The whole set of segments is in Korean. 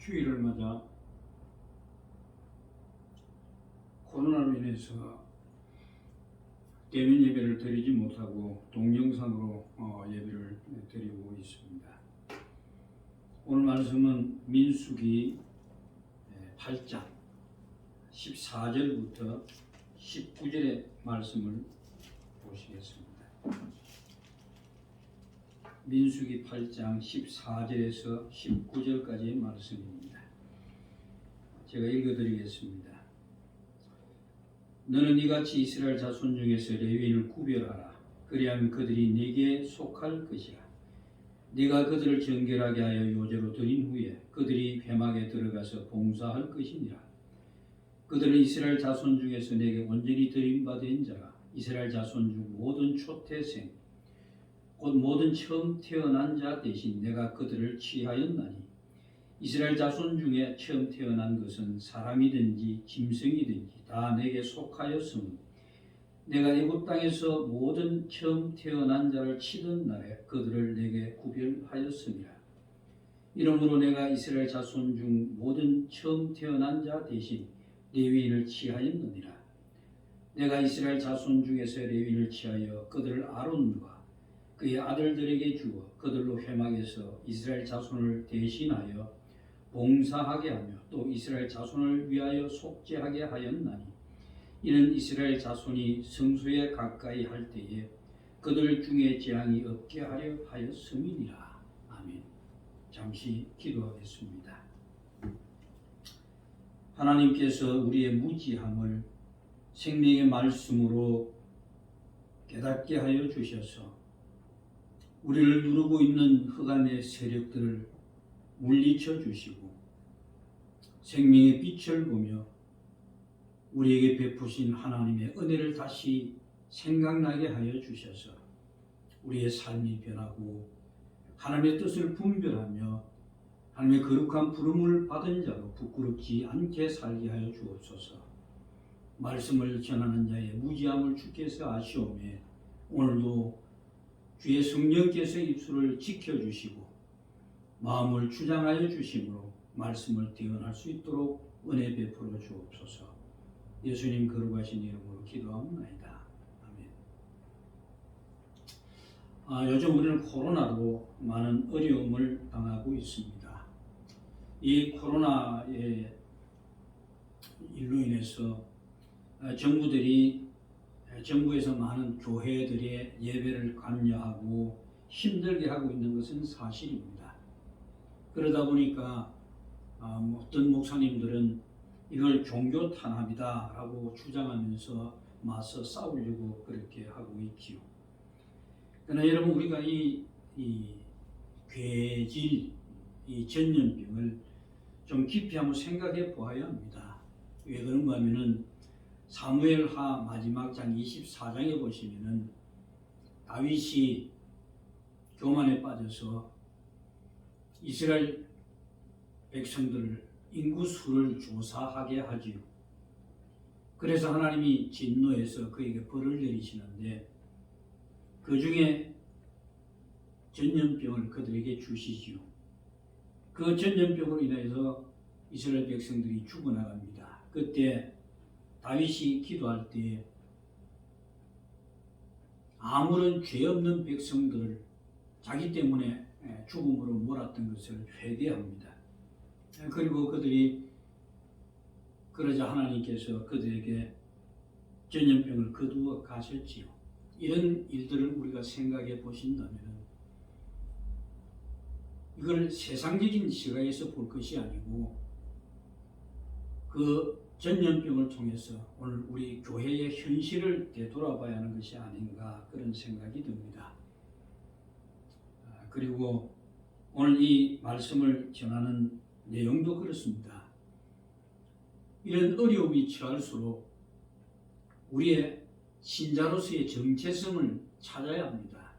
휴일을 맞아 코로나로 인해서 대면 예배를 드리지 못하고 동영상으로 예배를 드리고 있습니다. 오늘 말씀은 민수기 8장 14절부터 19절의 말씀을 보시겠습니다. 민수기 8장 14절에서 19절까지의 말씀입니다. 제가 읽어드리겠습니다. 너는 이같이 이스라엘 자손 중에서 레위인을 구별하라. 그리하면 그들이 네게 속할 것이라. 네가 그들을 정결하게 하여 요제로 드린 후에 그들이 회막에 들어가서 봉사할 것이니라. 그들은 이스라엘 자손 중에서 내게 온전히 드림받은 자라. 이스라엘 자손 중 모든 초태생 곧 모든 처음 태어난 자 대신 내가 그들을 취하였나니 이스라엘 자손 중에 처음 태어난 것은 사람이든지 짐승이든지 다 내게 속하였으므로 내가 애굽 땅에서 모든 처음 태어난 자를 치던 날에 그들을 내게 구별하였습니다. 이러므로 내가 이스라엘 자손 중 모든 처음 태어난 자 대신 레위인을 취하였느니라. 내가 이스라엘 자손 중에서 레위인을 취하여 그들을 아론과 그의 아들들에게 주어 그들로 회막에서 이스라엘 자손을 대신하여 봉사하게 하며 또 이스라엘 자손을 위하여 속죄하게 하였나니 이는 이스라엘 자손이 성소에 가까이 할 때에 그들 중에 재앙이 없게 하려 하였음이니라. 아멘. 잠시 기도하겠습니다. 하나님께서 우리의 무지함을 생명의 말씀으로 깨닫게 하여 주셔서 우리를 누르고 있는 흑암의 세력들을 물리쳐 주시고 생명의 빛을 보며 우리에게 베푸신 하나님의 은혜를 다시 생각나게 하여 주셔서 우리의 삶이 변하고 하나님의 뜻을 분별하며 하나님의 거룩한 부름을 받은 자로 부끄럽지 않게 살게 하여 주옵소서. 말씀을 전하는 자의 무지함을 주께서 아시오매 오늘도 주의 성령께서 입술을 지켜주시고 마음을 주장하여 주심으로 말씀을 대언할 수 있도록 은혜 베풀어 주옵소서. 예수님 거룩하신 이름으로 기도하옵나이다. 아멘. 요즘 우리는 코로나로 많은 어려움을 당하고 있습니다. 이 코로나의 일로 인해서 정부에서 많은 교회들의 예배를 관여하고 힘들게 하고 있는 것은 사실입니다. 그러다 보니까 어떤 목사님들은 이걸 종교 탄압이다 라고 주장하면서 맞서 싸우려고 그렇게 하고 있지요. 그러나 여러분, 우리가 이 괴질, 이 전염병을 좀 깊이 한번 생각해 보아야 합니다. 왜 그런가 하면은 사무엘하 마지막 장 24장에 보시면은 다윗이 교만에 빠져서 이스라엘 백성들을 인구수를 조사하게 하지요. 그래서 하나님이 진노해서 그에게 벌을 내리시는데 그 중에 전염병을 그들에게 주시지요. 그 전염병으로 인해서 이스라엘 백성들이 죽어나갑니다. 그때 다윗이 기도할 때 아무런 죄 없는 백성들을 자기 때문에 죽음으로 몰았던 것을 회개합니다. 그리고 그들이 그러자 하나님께서 그들에게 전염병을 거두어 가셨지요. 이런 일들을 우리가 생각해 보신다면 이걸 세상적인 시각에서 볼 것이 아니고 그 전염병을 통해서 오늘 우리 교회의 현실을 되돌아봐야 하는 것이 아닌가 그런 생각이 듭니다. 그리고 오늘 이 말씀을 전하는 내용도 그렇습니다. 이런 어려움이 처할수록 우리의 신자로서의 정체성을 찾아야 합니다.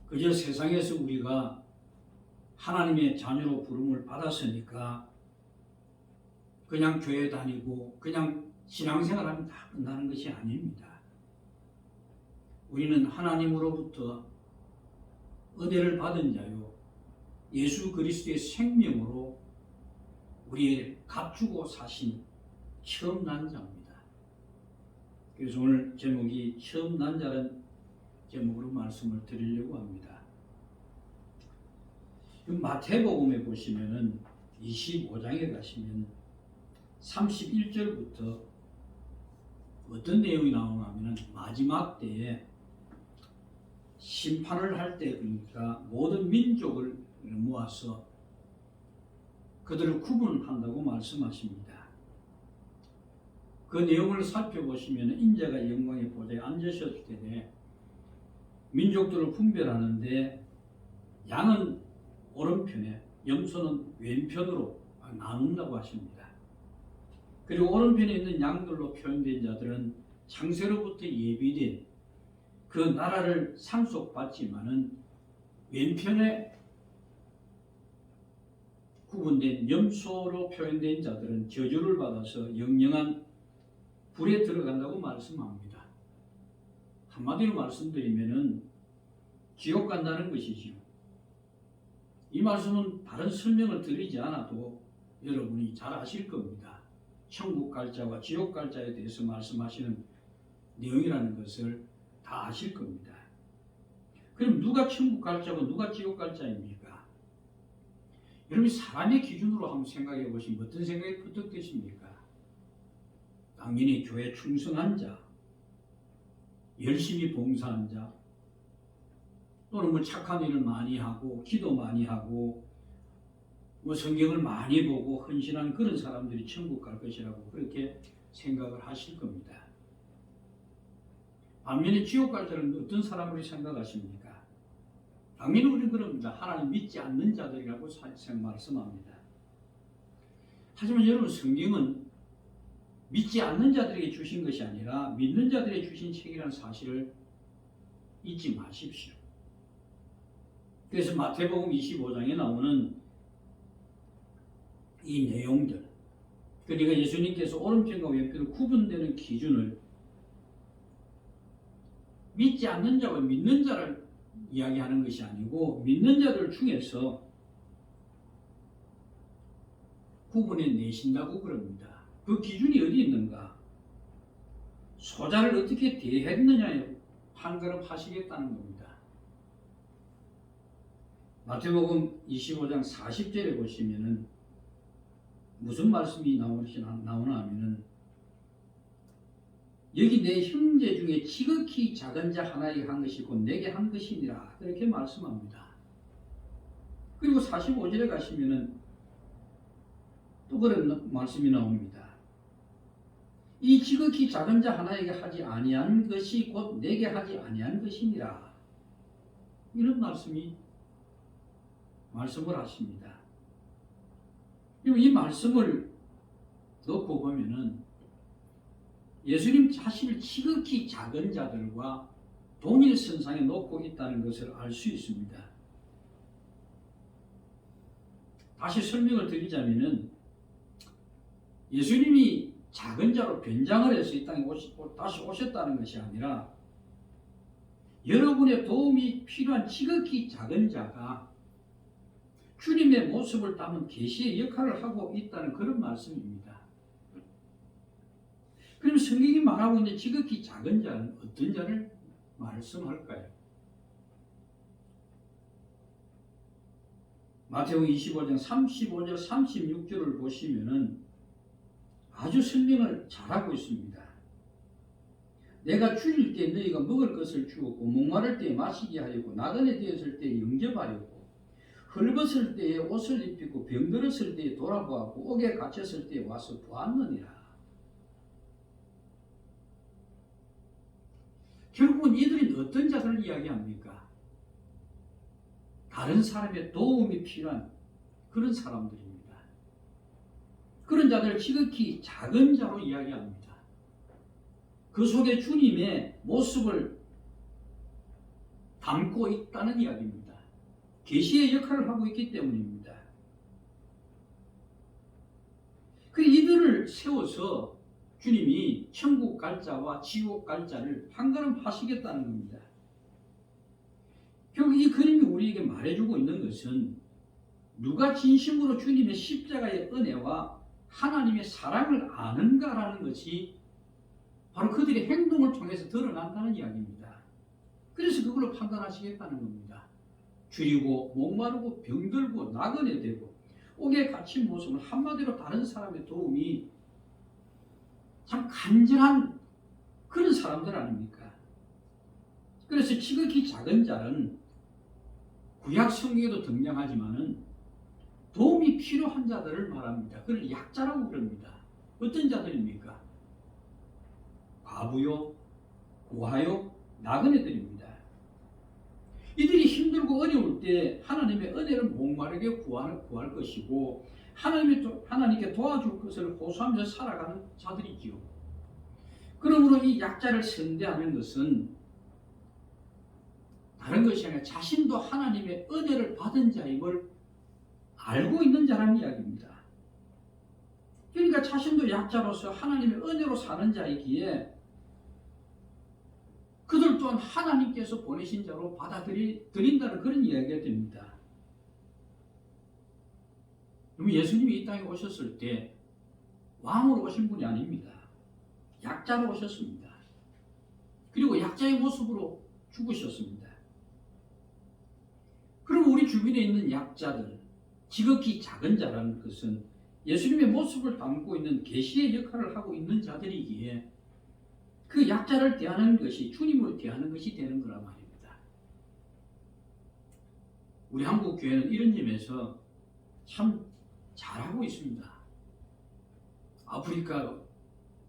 그저 세상에서 우리가 하나님의 자녀로 부름을 받았으니까 그냥 교회 다니고 그냥 신앙생활하면 다 끝나는 것이 아닙니다. 우리는 하나님으로부터 은혜를 받은 자요 예수 그리스도의 생명으로 우리의 값주고 사신 처음 난 자입니다. 그래서 오늘 제목이 처음 난 자라는 제목으로 말씀을 드리려고 합니다. 마태복음에 보시면은 25장에 가시면 31절부터 어떤 내용이 나오냐 하면 마지막 때에 심판을 할 때, 그러니까 모든 민족을 모아서 그들을 구분한다고 말씀하십니다. 그 내용을 살펴보시면 인자가 영광의 보좌에 앉으셨을 때에 민족들을 분별하는데 양은 오른편에, 염소는 왼편으로 나눈다고 하십니다. 그리고 오른편에 있는 양들로 표현된 자들은 창세로부터 예비된 그 나라를 상속받지만은 왼편에 구분된 염소로 표현된 자들은 저주를 받아서 영영한 불에 들어간다고 말씀합니다. 한마디로 말씀드리면은 지옥 간다는 것이지요. 이 말씀은 다른 설명을 드리지 않아도 여러분이 잘 아실 겁니다. 천국 갈 자와 지옥 갈 자에 대해서 말씀하시는 내용이라는 것을 다 아실 겁니다. 그럼 누가 천국 갈 자고 누가 지옥 갈 자입니까? 여러분이 사람의 기준으로 한번 생각해 보시면 어떤 생각이 부탁 되십니까? 당연히 교회 충성한 자, 열심히 봉사한 자, 또는 뭐 착한 일을 많이 하고 기도 많이 하고 뭐 성경을 많이 보고 헌신한 그런 사람들이 천국 갈 것이라고 그렇게 생각을 하실 겁니다. 반면에 지옥 갈 자는 어떤 사람으로 생각하십니까? 당연히 우리는 그럽니다. 하나님 믿지 않는 자들이라고 말씀합니다. 하지만 여러분, 성경은 믿지 않는 자들에게 주신 것이 아니라 믿는 자들에게 주신 책이라는 사실을 잊지 마십시오. 그래서 마태복음 25장에 나오는 이 내용들, 그러니까 예수님께서 오른편과 왼편으로 구분되는 기준을 믿지 않는 자와 믿는 자를 이야기하는 것이 아니고 믿는 자들 중에서 구분해 내신다고 그럽니다. 그 기준이 어디 있는가? 소자를 어떻게 대했느냐에 판가름 하시겠다는 겁니다. 마태복음 25장 40절에 보시면은 무슨 말씀이 나오나 하면은 여기 내 형제 중에 지극히 작은 자 하나에게 한 것이 곧 내게 한 것이니라 그렇게 말씀합니다. 그리고 45절에 가시면은 또 그런 말씀이 나옵니다. 이 지극히 작은 자 하나에게 하지 아니한 것이 곧 내게 하지 아니한 것이니라 이런 말씀을 하십니다. 이 말씀을 놓고 보면은 예수님 자신을 지극히 작은 자들과 동일선상에 놓고 있다는 것을 알 수 있습니다. 다시 설명을 드리자면은 예수님이 작은 자로 변장을 해서 이 땅에 다시 오셨다는 것이 아니라 여러분의 도움이 필요한 지극히 작은 자가 주님의 모습을 담은 계시의 역할을 하고 있다는 그런 말씀입니다. 그럼 성경이 말하고 있는 지극히 작은 자는 어떤 자를 말씀할까요? 마태복음 25장 35절 36절을 보시면은 아주 설명을 잘하고 있습니다. 내가 줄일 때 너희가 먹을 것을 주었고 목마를 때 마시게 하였고 나그네 되었을 때 영접하였고 헐벗을 때에 옷을 입히고 병들었을 때에 돌아보았고 옥에 갇혔을 때에 와서 보았느니라. 결국은 이들이 어떤 자들을 이야기합니까? 다른 사람의 도움이 필요한 그런 사람들입니다. 그런 자들을 지극히 작은 자로 이야기합니다. 그 속에 주님의 모습을 담고 있다는 이야기입니다. 계시의 역할을 하고 있기 때문입니다. 그 이들을 세워서 주님이 천국 갈 자와 지옥 갈 자를 판가름 하시겠다는 겁니다. 결국 이 그림이 우리에게 말해주고 있는 것은 누가 진심으로 주님의 십자가의 은혜와 하나님의 사랑을 아는가라는 것이 바로 그들의 행동을 통해서 드러난다는 이야기입니다. 그래서 그걸로 판단하시겠다는 겁니다. 줄이고 목마르고 병들고 나그네 되고 옥에 갇힌 모습은 한마디로 다른 사람의 도움이 참 간절한 그런 사람들 아닙니까? 그래서 지극히 작은 자는 구약 성경에도 등장하지만은 도움이 필요한 자들을 말합니다. 그걸 약자라고 그럽니다. 어떤 자들입니까? 과부요, 고아요, 나그네들입니다. 이들이 힘들고 어려울 때 하나님의 은혜를 목마르게 구할 것이고 하나님께 도와줄 것을 호소하면서 살아가는 자들이지요. 그러므로 이 약자를 선대하는 것은 다른 것이 아니라 자신도 하나님의 은혜를 받은 자임을 알고 있는 자라는 이야기입니다. 그러니까 자신도 약자로서 하나님의 은혜로 사는 자이기에 그들 또한 하나님께서 보내신 자로 받아들인다는 그런 이야기가 됩니다. 예수님이 이 땅에 오셨을 때 왕으로 오신 분이 아닙니다. 약자로 오셨습니다. 그리고 약자의 모습으로 죽으셨습니다. 그럼 우리 주변에 있는 약자들, 지극히 작은 자라는 것은 예수님의 모습을 담고 있는 계시의 역할을 하고 있는 자들이기에 그 약자를 대하는 것이 주님을 대하는 것이 되는 거란 말입니다. 우리 한국 교회는 이런 점에서 참 잘하고 있습니다. 아프리카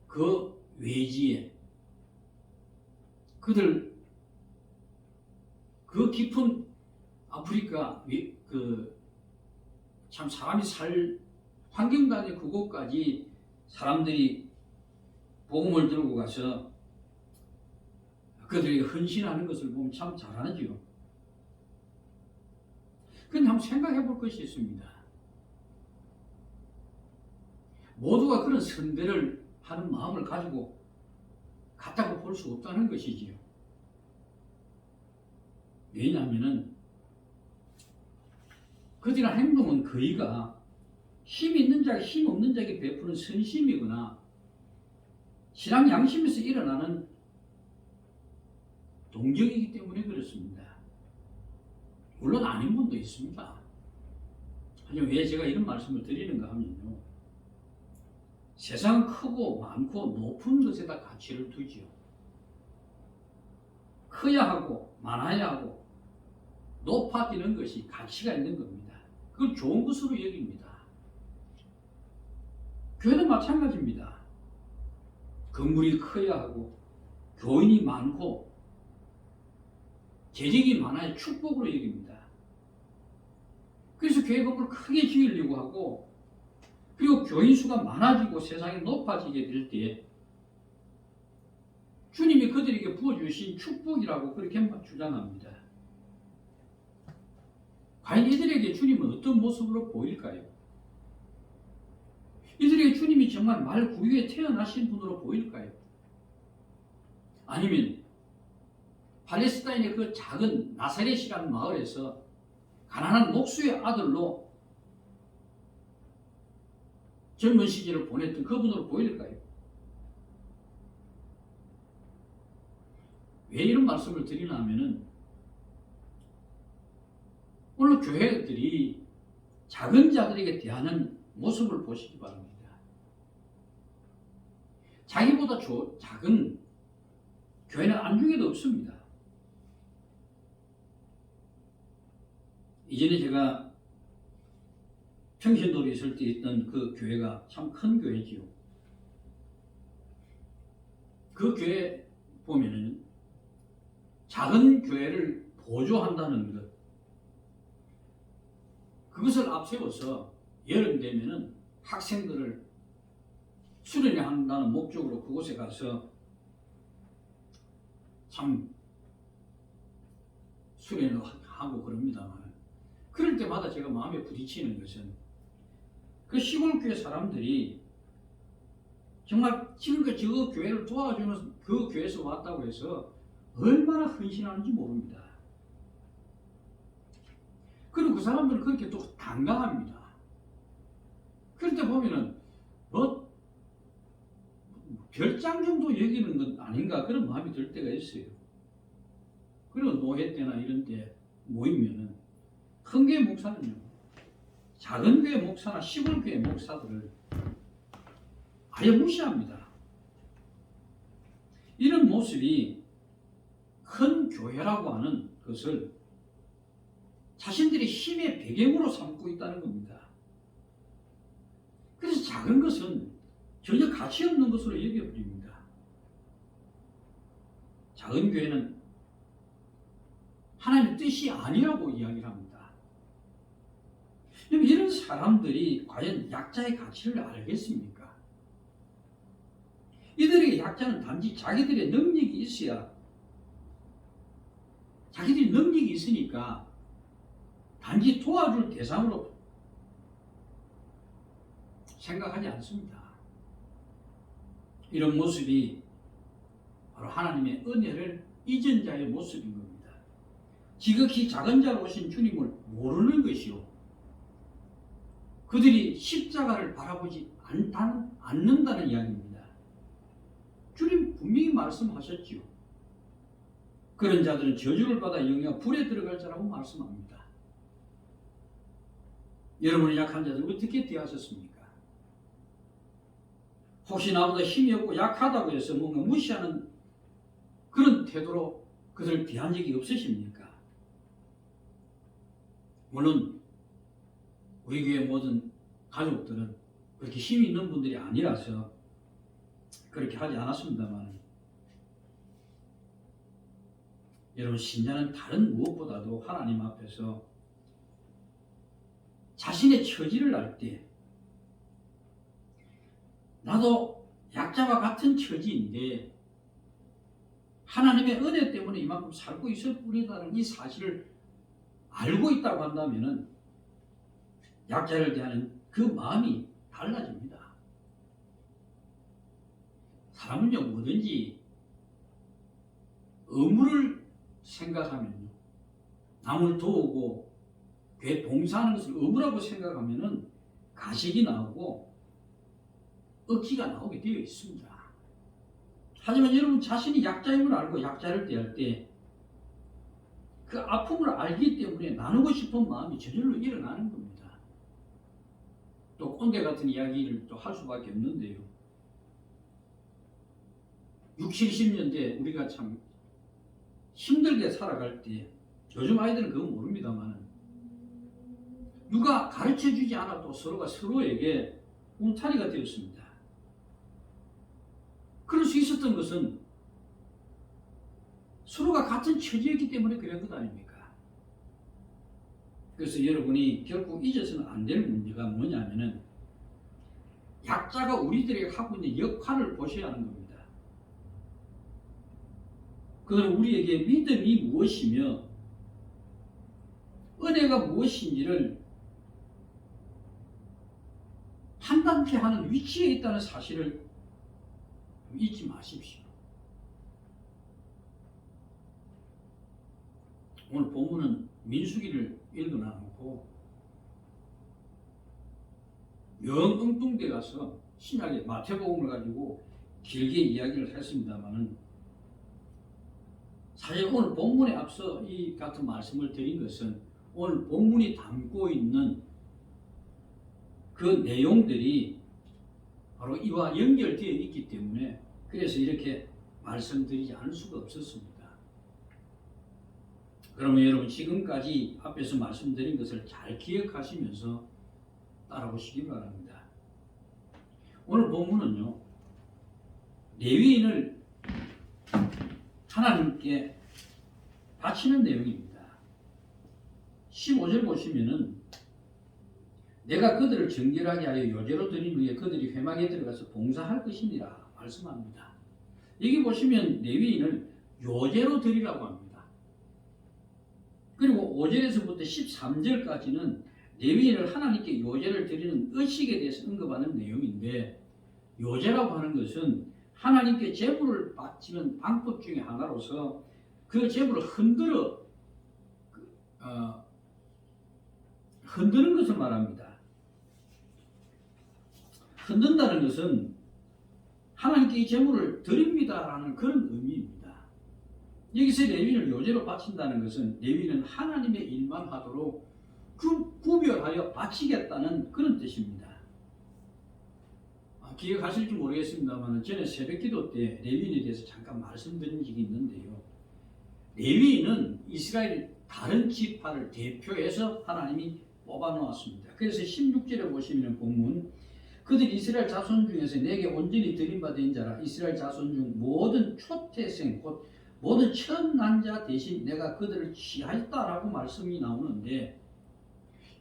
그 외지에 그들 그 깊은 아프리카 참 사람이 살 환경단의 그곳까지 사람들이 복음을 들고 가서 그들에게 헌신하는 것을 보면 참 잘하지요. 그런데 한번 생각해 볼 것이 있습니다. 모두가 그런 선대를 하는 마음을 가지고 갔다고 볼 수 없다는 것이지요. 왜냐하면 그들의 행동은 거의가 힘 있는 자가 힘 없는 자에게 베푸는 선심이거나 신앙 양심에서 일어나는 동정이기 때문에 그렇습니다. 물론 아닌 분도 있습니다. 하지만 왜 제가 이런 말씀을 드리는가 하면요. 세상은 크고 많고 높은 것에다 가치를 두지요. 커야 하고 많아야 하고 높아지는 것이 가치가 있는 겁니다. 그걸 좋은 것으로 여깁니다. 교회는 마찬가지입니다. 건물이 커야 하고 교인이 많고 재직이 많아야 축복으로 여깁니다. 그래서 교회 건물을 크게 지으려고 하고 그리고 교인 수가 많아지고 세상이 높아지게 될 때 주님이 그들에게 부어주신 축복이라고 그렇게 주장합니다. 과연 이들에게 주님은 어떤 모습으로 보일까요? 이들에게 주님이 정말 말 구유에 태어나신 분으로 보일까요? 아니면 팔레스타인의 그 작은 나사렛이라는 마을에서 가난한 목수의 아들로 젊은 시절을 보냈던 그분으로 보일까요? 왜 이런 말씀을 드리나 하면은 오늘 교회들이 작은 자들에게 대하는 모습을 보시기 바랍니다. 자기보다 작은 교회는 안중에도 없습니다. 이전에 제가 평신도에 있을 때 있던 그 교회가 참 큰 교회지요. 그 교회 보면은 작은 교회를 보조한다는 것, 그것을 앞세워서 여름 되면은 학생들을 수련한다는 목적으로 그곳에 가서 참 수련을 하고 그럽니다만, 그럴 때마다 제가 마음에 부딪히는 것은 그 시골 교회 사람들이 정말 지금까지 저 교회를 도와주는 그 교회에서 왔다고 해서 얼마나 헌신하는지 모릅니다. 그리고 그 사람들은 그렇게 또 당당합니다. 그럴 때 보면은 뭐 별장 정도 여기는 건 아닌가 그런 마음이 들 때가 있어요. 그리고 노회 때나 이런 때 모이면은 큰 교회 목사는요, 작은 교회 목사나 시골 교회 목사들을 아예 무시합니다. 이런 모습이 큰 교회라고 하는 것을 자신들의 힘의 배경으로 삼고 있다는 겁니다. 그래서 작은 것은 전혀 가치 없는 것으로 여겨버립니다. 작은 교회는 하나님의 뜻이 아니라고 이야기를 합니다. 이런 사람들이 과연 약자의 가치를 알겠습니까? 이들에게 약자는 단지 자기들의 능력이 있어야, 자기들이 능력이 있으니까 단지 도와줄 대상으로 생각하지 않습니다. 이런 모습이 바로 하나님의 은혜를 잊은 자의 모습인 겁니다. 지극히 작은 자로 오신 주님을 모르는 것이요, 그들이 십자가를 바라보지 않는다는 이야기입니다. 주님 분명히 말씀하셨지요. 그런 자들은 저주를 받아 영영 불에 들어갈 자라고 말씀합니다. 여러분의 약한 자들 어떻게 대하셨습니까? 혹시 나보다 힘이 없고 약하다고 해서 뭔가 무시하는 그런 태도로 그들을 대한 적이 없으십니까? 물론 우리 교회 모든 가족들은 그렇게 힘이 있는 분들이 아니라서 그렇게 하지 않았습니다만, 여러분, 신자는 다른 무엇보다도 하나님 앞에서 자신의 처지를 알 때, 나도 약자와 같은 처지인데 하나님의 은혜 때문에 이만큼 살고 있을 뿐이라는 이 사실을 알고 있다고 한다면 약자를 대하는 그 마음이 달라집니다. 사람은요, 뭐든지 의무를 생각하면요, 남을 도우고 교회 봉사하는 것을 의무라고 생각하면은 가식이 나오고 억지가 나오게 되어 있습니다. 하지만 여러분 자신이 약자임을 알고 약자를 대할 때 그 아픔을 알기 때문에 나누고 싶은 마음이 저절로 일어나는 겁니다. 또 꼰대 같은 이야기를 또 할 수밖에 없는데요. 60, 70년대 우리가 참 힘들게 살아갈 때, 요즘 아이들은 그건 모릅니다만, 누가 가르쳐주지 않아도 서로가 서로에게 울타리가 되었습니다. 그럴 수 있었던 것은 서로가 같은 처지였기 때문에 그런 것 아닙니까? 그래서 여러분이 결국 잊어서는 안 될 문제가 뭐냐면은 약자가 우리들에게 하고 있는 역할을 보셔야 하는 겁니다. 그건 우리에게 믿음이 무엇이며 은혜가 무엇인지를 판단케 하는 위치에 있다는 사실을 잊지 마십시오. 오늘 본문은 민수기를 읽어놔놓고 영 엉뚱대 가서 신약의 마태복음을 가지고 길게 이야기를 했습니다만은, 사실 오늘 본문에 앞서 이 같은 말씀을 드린 것은 오늘 본문이 담고 있는 그 내용들이 바로 이와 연결되어 있기 때문에 그래서 이렇게 말씀드리지 않을 수가 없었습니다. 그러면 여러분 지금까지 앞에서 말씀드린 것을 잘 기억하시면서 따라오시기 바랍니다. 오늘 본문은요, 레위인을 하나님께 바치는 내용입니다. 15절 보시면은 내가 그들을 정결하게 하여 요제로 드린 후에 그들이 회막에 들어가서 봉사할 것이니라 말씀합니다. 여기 보시면 레위인을 요제로 드리라고 합니다. 그리고 5절에서부터 13절까지는 레위인을 하나님께 요제를 드리는 의식에 대해서 언급하는 내용인데, 요제라고 하는 것은 하나님께 제물을 바치는 방법 중에 하나로서 그 제물을 흔들어 흔드는 것을 말합니다. 흔든다는 것은 하나님께 이 제물을 드립니다라는 그런 의미입니다. 여기서 레위인을 요제로 바친다는 것은 레위인은 하나님의 일만 하도록 구별하여 바치겠다는 그런 뜻입니다. 기억하실지 모르겠습니다만 전에 새벽기도 때 레위인에 대해서 잠깐 말씀드린 적이 있는데요. 레위인은 이스라엘 다른 지파를 대표해서 하나님이 뽑아놓았습니다. 그래서 16절에 보시면 본문 그들 이스라엘 자손 중에서 내게 온전히 드림받은 자라 이스라엘 자손 중 모든 초태생 곧 모든 처음 난 자 대신 내가 그들을 취하였다라고 말씀이 나오는데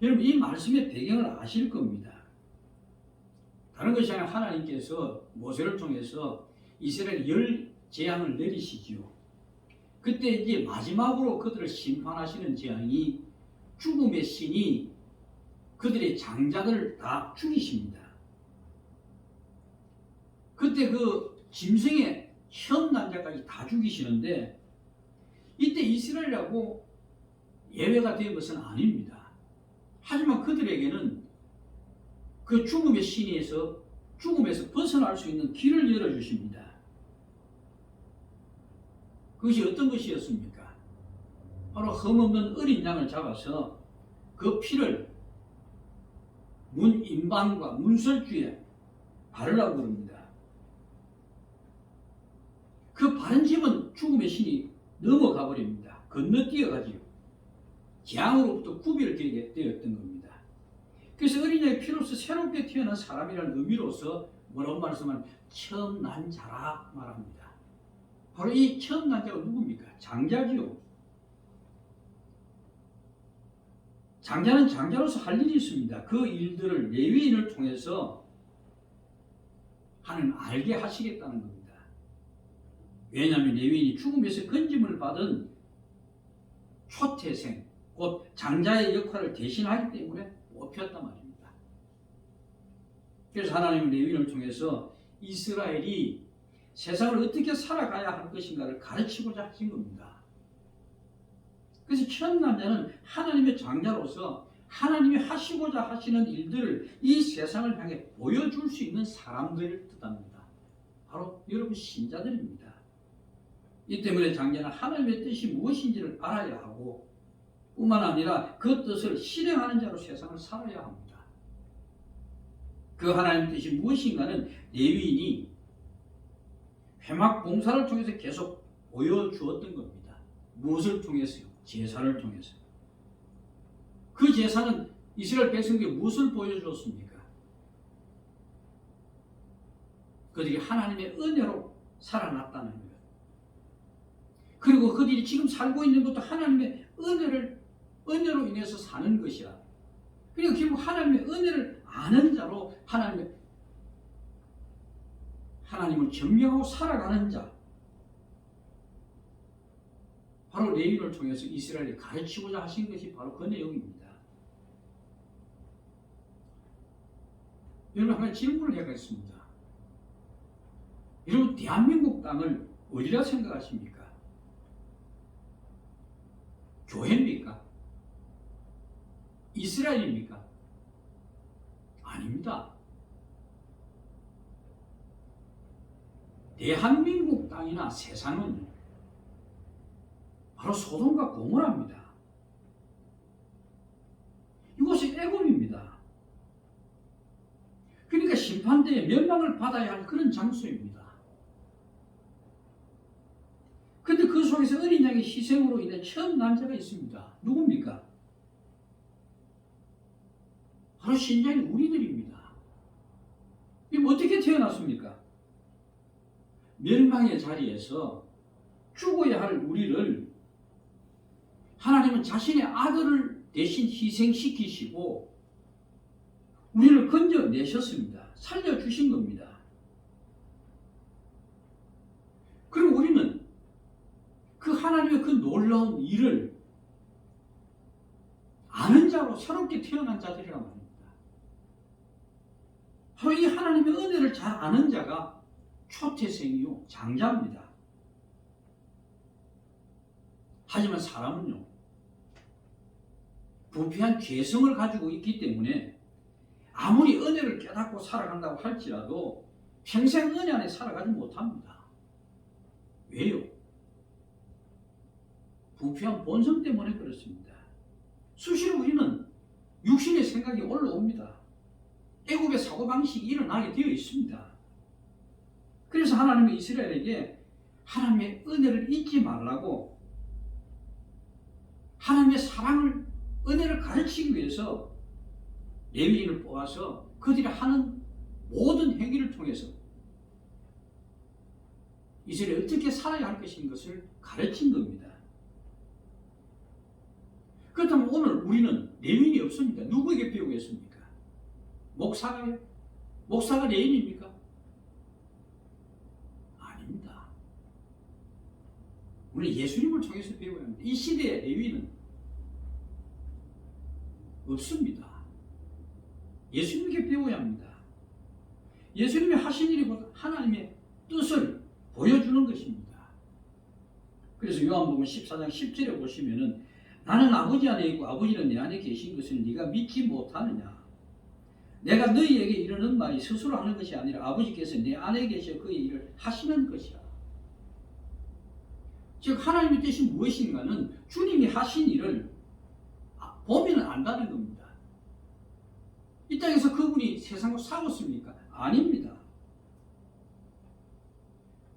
여러분 이 말씀의 배경을 아실 겁니다. 다른 것이 아니라 하나님께서 모세를 통해서 이스라엘 10재앙을 내리시지요. 그때 이제 마지막으로 그들을 심판하시는 재앙이 죽음의 신이 그들의 장자들을 다 죽이십니다. 그때 그 짐승의 현 난자까지 다 죽이시는데 이때 이스라엘하고 예외가 된 것은 아닙니다. 하지만 그들에게는 그 죽음의 신에서 죽음에서 벗어날 수 있는 길을 열어주십니다. 그것이 어떤 것이었습니까? 바로 흠없는 어린 양을 잡아서 그 피를 문 인방과 문설주에 바르라고 그럽니다. 그 바른 집은 죽음의 신이 넘어가 버립니다. 건너뛰어가지고 재앙으로부터 구별되게 되었던 겁니다. 그래서 어린 양의 피로서 새롭게 태어난 사람이라는 의미로서 뭐라고 말씀하면 처음 난 자라 말합니다. 바로 이 처음 난 자가 누굽니까? 장자지요. 장자는 장자로서 할 일이 있습니다. 그 일들을 레위인을 통해서 하나님 알게 하시겠다는 겁니다. 왜냐하면 레위인이 죽음에서 건짐을 받은 초태생, 곧 장자의 역할을 대신하기 때문에 뽑혔단 말입니다. 그래서 하나님은 레위인을 통해서 이스라엘이 세상을 어떻게 살아가야 할 것인가를 가르치고자 하신 겁니다. 그래서 처음 난자는 하나님의 장자로서 하나님이 하시고자 하시는 일들을 이 세상을 향해 보여줄 수 있는 사람들을 뜻합니다. 바로 여러분 신자들입니다. 이 때문에 장자는 하나님의 뜻이 무엇인지를 알아야 하고 뿐만 아니라 그 뜻을 실행하는 자로 세상을 살아야 합니다. 그 하나님의 뜻이 무엇인가는 레위인이 회막 봉사를 통해서 계속 보여주었던 겁니다. 무엇을 통해서요? 제사를 통해서. 그 제사는 이스라엘 백성에게 무엇을 보여주었습니까? 그들이 하나님의 은혜로 살아났다는 거예요. 그리고 그들이 지금 살고 있는 것도 하나님의 은혜로 인해서 사는 것이라. 그리고 결국 하나님의 은혜를 아는 자로 하나님을 증명하고 살아가는 자. 바로 레위인을 통해서 이스라엘이 가르치고자 하신 것이 바로 그 내용입니다. 여러분 한 가지 질문을 해보겠습니다. 여러분 대한민국 땅을 어디라 생각하십니까? 교회입니까? 이스라엘입니까? 아닙니다. 대한민국 땅이나 세상은 바로 소돔과 고모라입니다. 이곳이 애굽입니다. 그러니까 심판대에 멸망을 받아야 할 그런 장소입니다. 그런데 그 속에서 어린 양의 희생으로 인해 처음 난 자가 있습니다. 누굽니까? 바로 신자인 우리들입니다. 이게 어떻게 태어났습니까? 멸망의 자리에서 죽어야 할 우리를 하나님은 자신의 아들을 대신 희생시키시고 우리를 건져내셨습니다. 살려주신 겁니다. 그리고 우리는 그 하나님의 그 놀라운 일을 아는 자로 새롭게 태어난 자들이란 말입니다. 바로 이 하나님의 은혜를 잘 아는 자가 초태생이요 장자입니다. 하지만 사람은요 부패한 죄성을 가지고 있기 때문에 아무리 은혜를 깨닫고 살아간다고 할지라도 평생 은혜 안에 살아가지 못합니다. 왜요? 부패한 본성 때문에 그렇습니다. 수시로 우리는 육신의 생각이 올라옵니다. 애굽의 사고방식이 일어나게 되어 있습니다. 그래서 하나님은 이스라엘에게 하나님의 은혜를 잊지 말라고 하나님의 사랑을, 은혜를 가르치기 위해서 레위인을 뽑아서 그들이 하는 모든 행위를 통해서 이스라엘이 어떻게 살아야 할 것인 것을 가르친 겁니다. 그렇다면 오늘 우리는 레위인이 없습니다. 누구에게 배우겠습니까? 목사가요? 목사가 레위인입니까? 아닙니다. 우리는 예수님을 통해서 배워야 합니다. 이 시대의 레위인은 없습니다. 예수님께 배워야 합니다. 예수님이 하신 일이 곧 하나님의 뜻을 보여주는 것입니다. 그래서 요한복음 14장 10절에 보시면은 나는 아버지 안에 있고 아버지는 내 안에 계신 것을 네가 믿지 못하느냐. 내가 너희에게 이르는 말이 스스로 하는 것이 아니라 아버지께서 내 안에 계셔 그의 일을 하시는 것이라. 즉 하나님의 뜻이 무엇인가는 주님이 하신 일을 보면 안다는 겁니다. 이 땅에서 그분이 세상과 싸웠습니까? 아닙니다.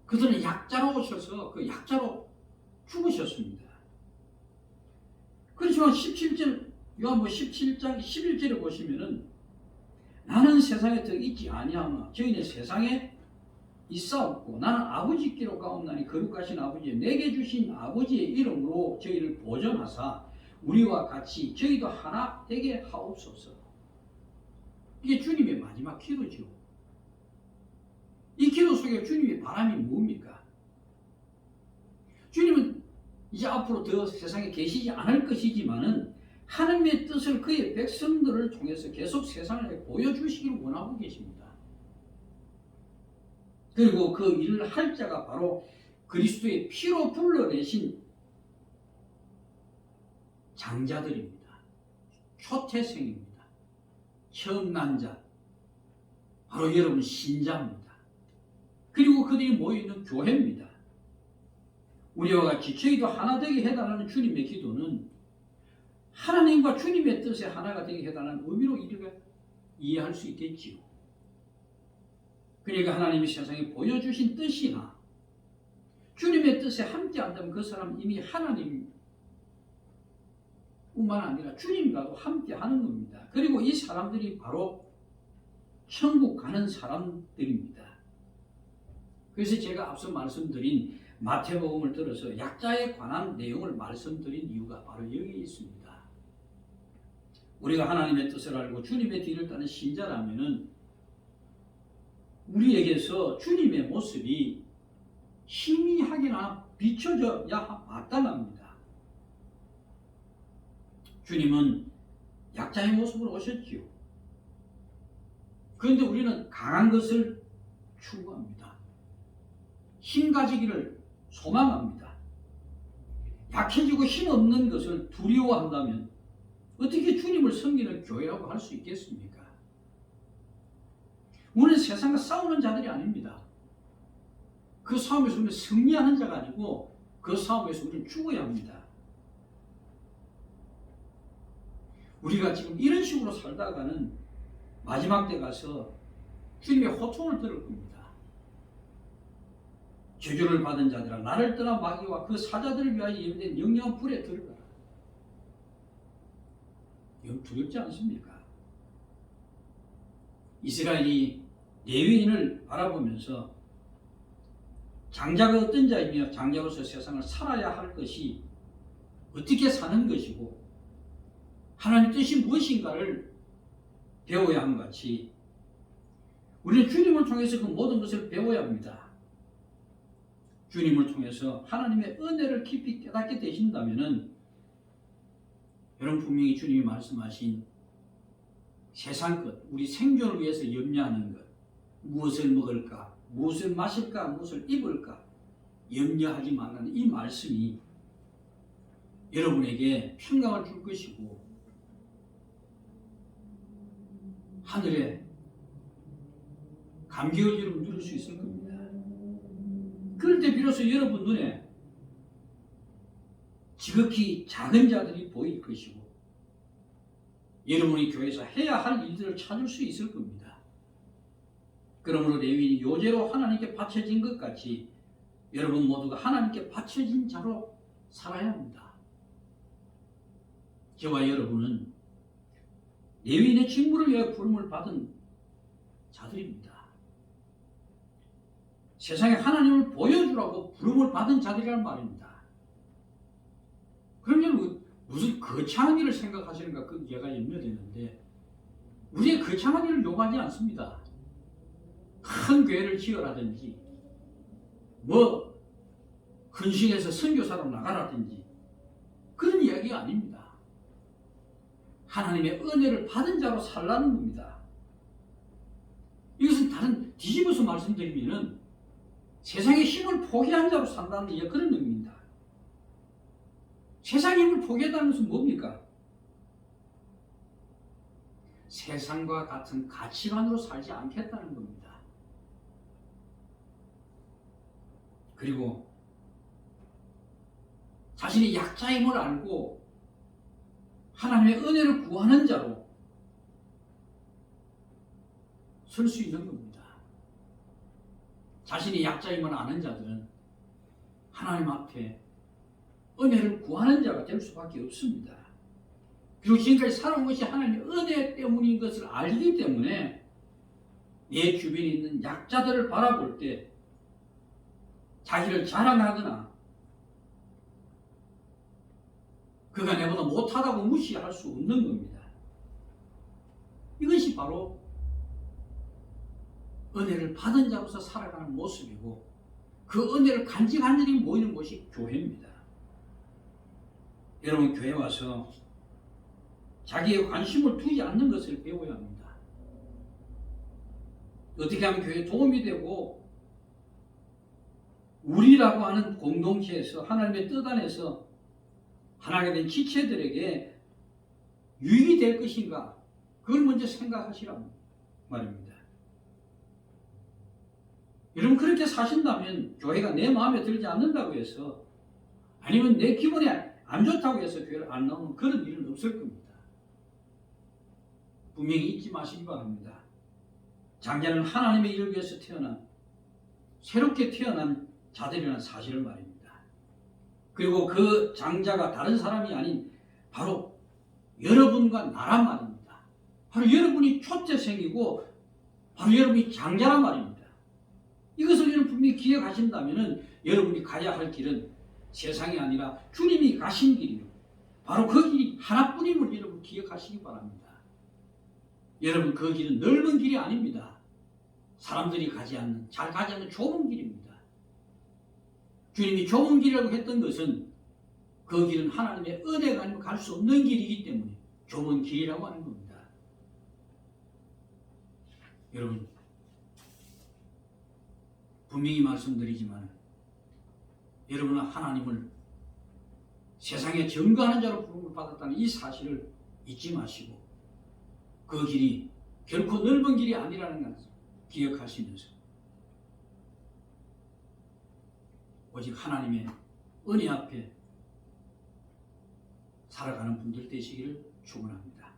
그들은 약자로 오셔서 그 약자로 죽으셨습니다. 그렇지만 17절, 요한복음 17장 11절에 보시면은 나는 세상에 더 있지 아니하나 저희는 세상에 있사옵고 나는 아버지께로 가옵나니 거룩하신 아버지 내게 주신 아버지의 이름으로 저희를 보존하사 우리와 같이 저희도 하나 되게 하옵소서. 이게 주님의 마지막 기도죠. 이 기도 속에 주님의 바람이 뭡니까? 주님은 이제 앞으로 더 세상에 계시지 않을 것이지만은 하나님의 뜻을 그의 백성들을 통해서 계속 세상에 보여주시기를 원하고 계십니다. 그리고 그 일을 할 자가 바로 그리스도의 피로 불러내신 장자들입니다. 초태생입니다. 처음 난 자, 바로 여러분 신자입니다. 그리고 그들이 모여있는 교회입니다. 우리와 같이 저희도 하나 되게 해달라는 주님의 기도는 하나님과 주님의 뜻에 하나가 되게 해달라는 의미로 우리가 이해할 수 있겠지요. 그러니까 하나님이 세상에 보여주신 뜻이나 주님의 뜻에 함께 한다면 그 사람은 이미 하나님 뿐만 아니라 주님과도 함께 하는 겁니다. 그리고 이 사람들이 바로 천국 가는 사람들입니다. 그래서 제가 앞서 말씀드린 마태복음을 들어서 약자에 관한 내용을 말씀드린 이유가 바로 여기 있습니다. 우리가 하나님의 뜻을 알고 주님의 뒤를 따는 신자라면은 우리에게서 주님의 모습이 희미하게나 비춰져야 마땅합니다. 주님은 약자의 모습으로 오셨지요. 그런데 우리는 강한 것을 추구합니다. 힘 가지기를 소망합니다. 약해지고 힘없는 것을 두려워한다면 어떻게 주님을 섬기는 교회라고 할 수 있겠습니까? 우리는 세상과 싸우는 자들이 아닙니다. 그 싸움에서 우리는 승리하는 자가 아니고 그 싸움에서 우리는 죽어야 합니다. 우리가 지금 이런 식으로 살다가는 마지막 때 가서 주님의 호통을 들을 겁니다. 저주를 받은 자들아 나를 떠나 마귀와 그 사자들을 위하여 예비된 영영한 불에 들어가라. 이건 두렵지 않습니까? 이스라엘이 레위인을 바라보면서 장자가 어떤 자이며 장자로서 세상을 살아야 할 것이 어떻게 사는 것이고 하나님의 뜻이 무엇인가를 배워야 함 같이 우리는 주님을 통해서 그 모든 것을 배워야 합니다. 주님을 통해서 하나님의 은혜를 깊이 깨닫게 되신다면은 여러분 분명히 주님이 말씀하신 세상 것, 우리 생존을 위해서 염려하는 것, 무엇을 먹을까, 무엇을 마실까, 무엇을 입을까 염려하지 말라는 이 말씀이 여러분에게 평강을 줄 것이고 하늘에 감격을 여러분 누릴 수 있을 겁니다. 그럴 때 비로소 여러분 눈에 지극히 작은 자들이 보일 것이고 여러분이 교회에서 해야 할 일들을 찾을 수 있을 겁니다. 그러므로 레위인이 요제로 하나님께 바쳐진 것 같이 여러분 모두가 하나님께 바쳐진 자로 살아야 합니다. 저와 여러분은 레위인의 직무를 위하여 부름을 받은 자들입니다. 세상에 하나님을 보여주라고 부름을 받은 자들이란 말입니다. 그럼 여러분 무슨 거창한 일을 생각하시는가 그 이해가 염려되는데 우리의 거창한 일을 요구하지 않습니다. 큰 교회를 지어라든지 뭐 헌신해서 선교사로 나가라든지 그런 이야기가 아닙니다. 하나님의 은혜를 받은 자로 살라는 겁니다. 이것은 다른 뒤집어서 말씀드리면은 세상의 힘을 포기한 자로 산다는 그런 의미입니다. 세상의 힘을 포기했다는 것은 뭡니까? 세상과 같은 가치관으로 살지 않겠다는 겁니다. 그리고 자신이 약자임을 알고 하나님의 은혜를 구하는 자로 설 수 있는 겁니다. 자신이 약자임을 아는 자들은 하나님 앞에 은혜를 구하는 자가 될 수밖에 없습니다. 그리고 지금까지 살아온 것이 하나님의 은혜 때문인 것을 알기 때문에 내 주변에 있는 약자들을 바라볼 때 자기를 자랑하거나 그가 내보다 못하다고 무시할 수 없는 겁니다. 이것이 바로 은혜를 받은 자로서 살아가는 모습이고 그 은혜를 간직한 자들이 모이는 곳이 교회입니다. 여러분 교회 와서 자기의 관심을 두지 않는 것을 배워야 합니다. 어떻게 하면 교회에 도움이 되고 우리라고 하는 공동체에서 하나님의 뜻 안에서 하나가 된 지체들에게 유익이 될 것인가 그걸 먼저 생각하시란 말입니다. 여러분 그렇게 사신다면 교회가 내 마음에 들지 않는다고 해서 아니면 내 기분에 안 좋다고 해서 교회를 안 나오는 그런 일은 없을 겁니다. 분명히 잊지 마시기 바랍니다. 장자는 하나님의 일을 위해서 태어난 새롭게 태어난 자들이라는 사실을 말입니다. 그리고 그 장자가 다른 사람이 아닌 바로 여러분과 나란 말입니다. 바로 여러분이 초태생이고 바로 여러분이 장자란 말입니다. 이것을 여러분 분명히 기억하신다면 여러분이 가야 할 길은 세상이 아니라 주님이 가신 길이요. 바로 그 길이 하나뿐임을 여러분 기억하시기 바랍니다. 여러분 그 길은 넓은 길이 아닙니다. 사람들이 잘 가지 않는 좁은 길입니다. 주님이 좁은 길이라고 했던 것은 그 길은 하나님의 은혜가 아니면 갈 수 없는 길이기 때문에 좁은 길이라고 하는 겁니다. 여러분 분명히 말씀드리지만 여러분은 하나님을 세상에 증거하는 자로 부름을 받았다는 이 사실을 잊지 마시고 그 길이 결코 넓은 길이 아니라는 것을 기억하시면서 오직 하나님의 은혜 앞에 살아가는 분들 되시기를 축원합니다.